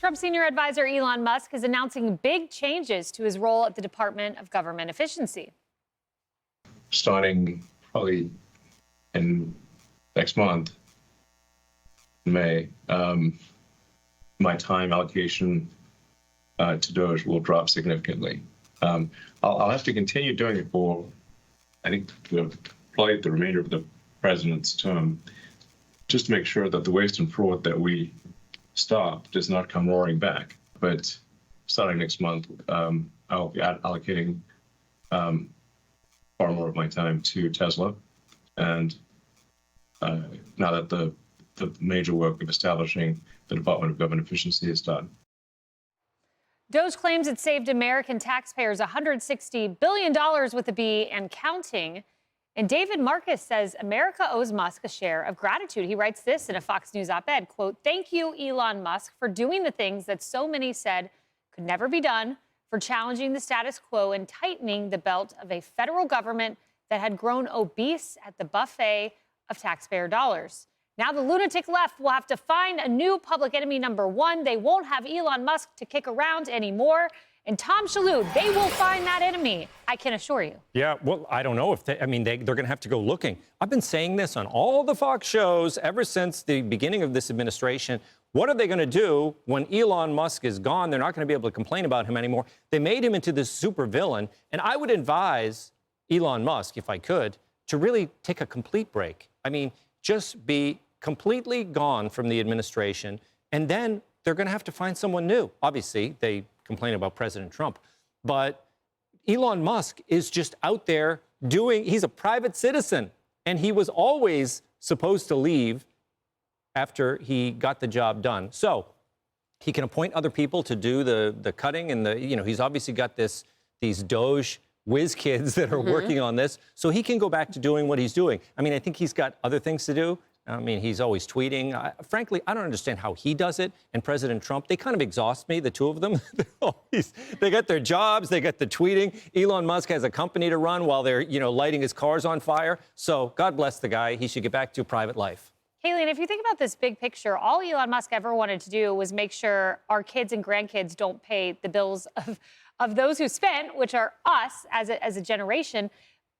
Trump senior advisor Elon Musk is announcing big changes to his role at the Department of Government Efficiency. Starting probably in next month, May, my time allocation to DOGE will drop significantly. I'll have to continue doing it for, I think, probably the remainder of the president's term, just to make sure that the waste and fraud that we stop does not come roaring back. But starting next month, I'll be allocating far more of my time to Tesla. And now that the major work of establishing the Department of Government Efficiency is done. DOGE claims it saved American taxpayers $160 billion with a B and counting. And David Marcus says America owes Musk a share of gratitude. He writes this in a Fox News op-ed, quote, "Thank you, Elon Musk, for doing the things that so many said could never be done, for challenging the status quo and tightening the belt of a federal government that had grown obese at the buffet of taxpayer dollars. Now the lunatic left will have to find a new public enemy number one. They won't have Elon Musk to kick around anymore. And Tom Shalhoub, they will find that enemy, I can assure you." Yeah, well, I don't know if they're going to have to go looking. I've been saying this on all the Fox shows ever since the beginning of this administration. What are they going to do when Elon Musk is gone? They're not going to be able to complain about him anymore. They made him into this super villain. And I would advise Elon Musk, if I could, to really take a complete break. I mean, just be completely gone from the administration, and then they're going to have to find someone new. Obviously, they complain about President Trump, but Elon Musk is just out there he's a private citizen, and he was always supposed to leave after he got the job done. So he can appoint other people to do the cutting, and he's obviously got these DOGE whiz kids that are working on this, so he can go back to doing what he's doing. I mean, I think he's got other things to do. I mean, he's always tweeting. Frankly, I don't understand how he does it. And President Trump, they kind of exhaust me, the two of them. They got their jobs, they got the tweeting. Elon Musk has a company to run while they're, lighting his cars on fire. So God bless the guy. He should get back to private life. Haley, and if you think about this big picture, all Elon Musk ever wanted to do was make sure our kids and grandkids don't pay the bills of those who spent, which are us as a generation.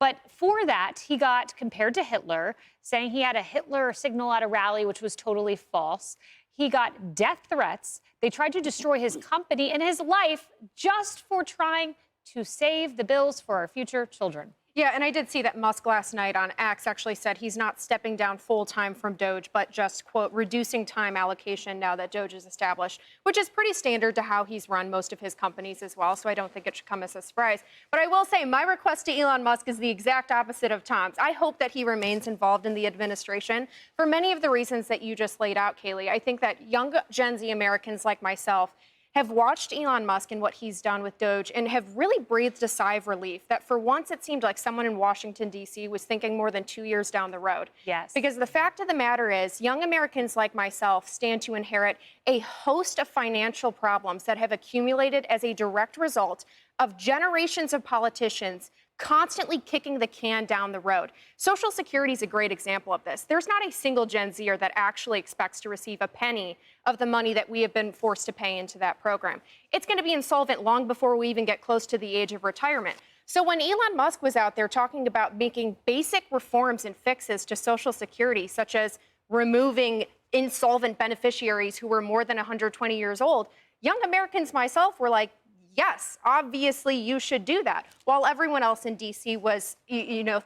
But for that, he got compared to Hitler, saying he had a Hitler signal at a rally, which was totally false. He got death threats. They tried to destroy his company and his life just for trying to save the bills for our future children. Yeah, and I did see that Musk last night on X actually said he's not stepping down full-time from DOGE, but just, quote, reducing time allocation now that DOGE is established, which is pretty standard to how he's run most of his companies as well, so I don't think it should come as a surprise. But I will say my request to Elon Musk is the exact opposite of Tom's. I hope that he remains involved in the administration for many of the reasons that you just laid out, Kaylee. I think that young Gen Z Americans like myself have watched Elon Musk and what he's done with DOGE and have really breathed a sigh of relief that for once it seemed like someone in Washington, D.C. was thinking more than 2 years down the road. Yes. Because the fact of the matter is, young Americans like myself stand to inherit a host of financial problems that have accumulated as a direct result of generations of politicians constantly kicking the can down the road. Social Security is a great example of this. There's not a single Gen Zer that actually expects to receive a penny of the money that we have been forced to pay into that program. It's going to be insolvent long before we even get close to the age of retirement. So when Elon Musk was out there talking about making basic reforms and fixes to Social Security, such as removing insolvent beneficiaries who were more than 120 years old, young Americans, myself, were like, yes, obviously you should do that, while everyone else in D.C. was,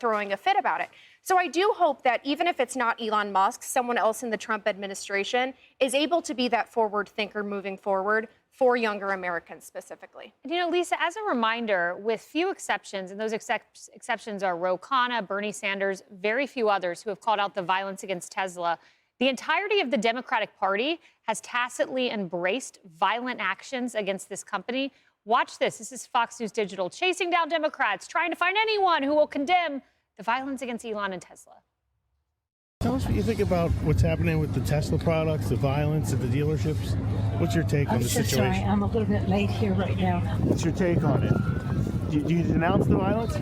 throwing a fit about it. So I do hope that even if it's not Elon Musk, someone else in the Trump administration is able to be that forward thinker moving forward for younger Americans specifically. Lisa, as a reminder, with few exceptions, and those exceptions are Ro Khanna, Bernie Sanders, very few others who have called out the violence against Tesla, the entirety of the Democratic Party has tacitly embraced violent actions against this company. Watch this. This is Fox News Digital chasing down Democrats, trying to find anyone who will condemn the violence against Elon and Tesla. Tell us what you think about what's happening with the Tesla products, the violence at the dealerships. What's your take on the situation? I'm so sorry. I'm a little bit late here right now. What's your take on it? Do you denounce the violence?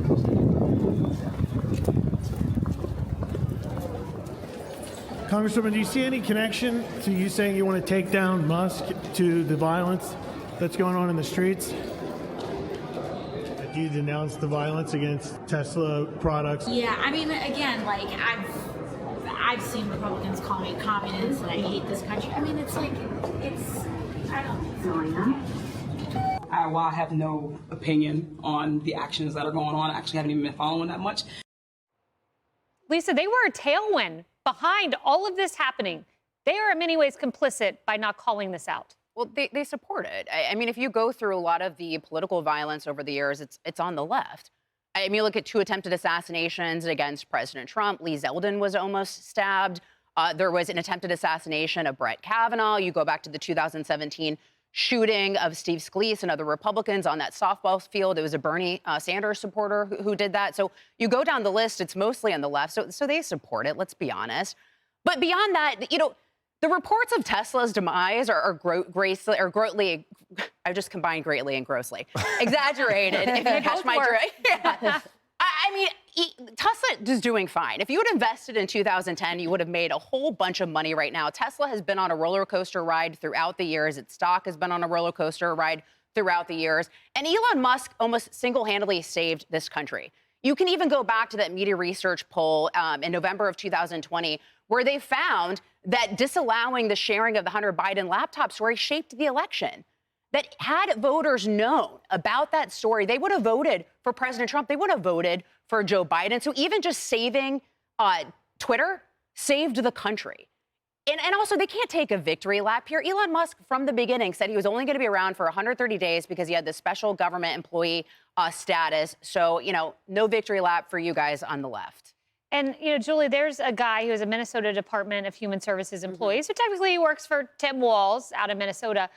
Congresswoman, do you see any connection to you saying you want to take down Musk to the violence that's going on in the streets? Do you denounce the violence against Tesla products? Yeah, I mean, again, like I've seen Republicans call me communist and I hate this country. I mean, it's like, I don't know. While I have no opinion on the actions that are going on, I actually haven't even been following that much. Lisa, they were a tailwind behind all of this happening. They are in many ways complicit by not calling this out. Well, they support it. I mean, if you go through a lot of the political violence over the years, it's on the left. I mean, you look at 2 attempted assassinations against President Trump. Lee Zeldin was almost stabbed. There was an attempted assassination of Brett Kavanaugh. You go back to the 2017 shooting of Steve Scalise and other Republicans on that softball field. It was a Bernie Sanders supporter who did that. So you go down the list, it's mostly on the left. So they support it, let's be honest. But beyond that, you know, the reports of Tesla's demise are greatly, I've just combined greatly and grossly, exaggerated, if you catch my drift. Yeah. I mean, Tesla is doing fine. If you had invested in 2010, you would have made a whole bunch of money right now. Tesla has been on a roller coaster ride throughout the years. Its stock has been on a roller coaster ride throughout the years. And Elon Musk almost single-handedly saved this country. You can even go back to that media research poll in November of 2020, where they found that disallowing the sharing of the Hunter Biden laptop story shaped the election. That had voters known about that story, they would have voted for President Trump. They would have voted for Joe Biden. So even just saving Twitter saved the country. And also, they can't take a victory lap here. Elon Musk, from the beginning, said he was only going to be around for 130 days because he had this special government employee status. So, you know, no victory lap for you guys on the left. And, you know, Julie, there's a guy who is a Minnesota Department of Human Services employee, so technically he works for Tim Walz out of Minnesota.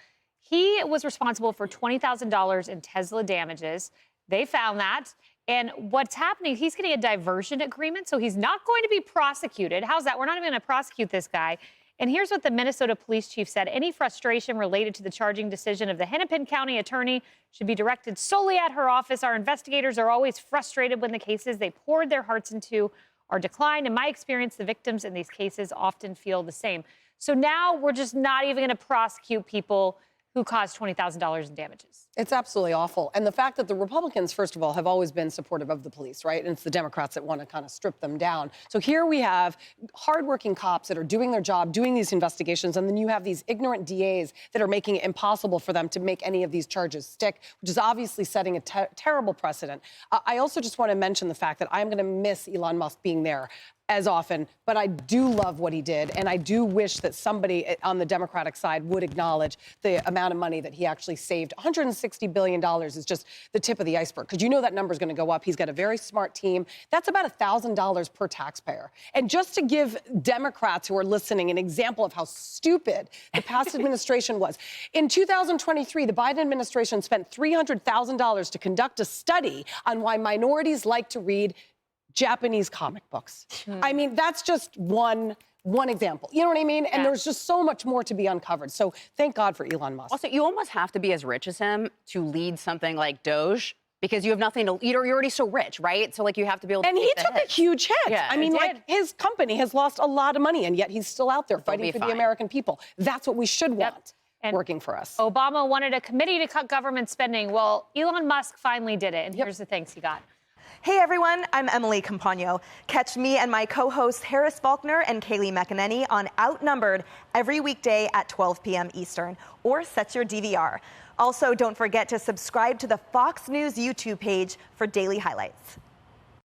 He was responsible for $20,000 in Tesla damages. They found that. And what's happening, he's getting a diversion agreement, so he's not going to be prosecuted. How's that? We're not even going to prosecute this guy. And here's what the Minnesota police chief said. Any frustration related to the charging decision of the Hennepin County attorney should be directed solely at her office. Our investigators are always frustrated when the cases they poured their hearts into are declined. In my experience, the victims in these cases often feel the same. So now we're just not even going to prosecute people who caused $20,000 in damages. It's absolutely awful. And the fact that the Republicans, first of all, have always been supportive of the police, right? And it's the Democrats that want to kind of strip them down. So here we have hardworking cops that are doing their job, doing these investigations, and then you have these ignorant DAs that are making it impossible for them to make any of these charges stick, which is obviously setting a terrible precedent. I also just want to mention the fact that I'm going to miss Elon Musk being there as often, but I do love what he did, and I do wish that somebody on the Democratic side would acknowledge the amount of money that he actually saved. $160 billion is just the tip of the iceberg, because you know that number is going to go up. He's got a very smart team. That's about $1,000 per taxpayer. And just to give Democrats who are listening an example of how stupid the past administration was, in 2023, the Biden administration spent $300,000 to conduct a study on why minorities like to read Japanese comic books. I mean, that's just one example. You know what I mean? And there's just so much more to be uncovered. So thank God for Elon Musk. Also, you almost have to be as rich as him to lead something like DOGE, because you have nothing to, you're already so rich, right? So, like, you have to be able to. And he took a huge hit. Yeah, I mean, like, his company has lost a lot of money, and yet he's still out there fighting for the American people. That's what we should want. And working for us. Obama wanted a committee to cut government spending. Well, Elon Musk finally did it. And here's the thanks he got. Hey everyone, I'm Emily Campagno. Catch me and my co-hosts Harris Faulkner and Kaylee McEnany on Outnumbered every weekday at 12 p.m. Eastern, or set your DVR. Also, don't forget to subscribe to the Fox News YouTube page for daily highlights.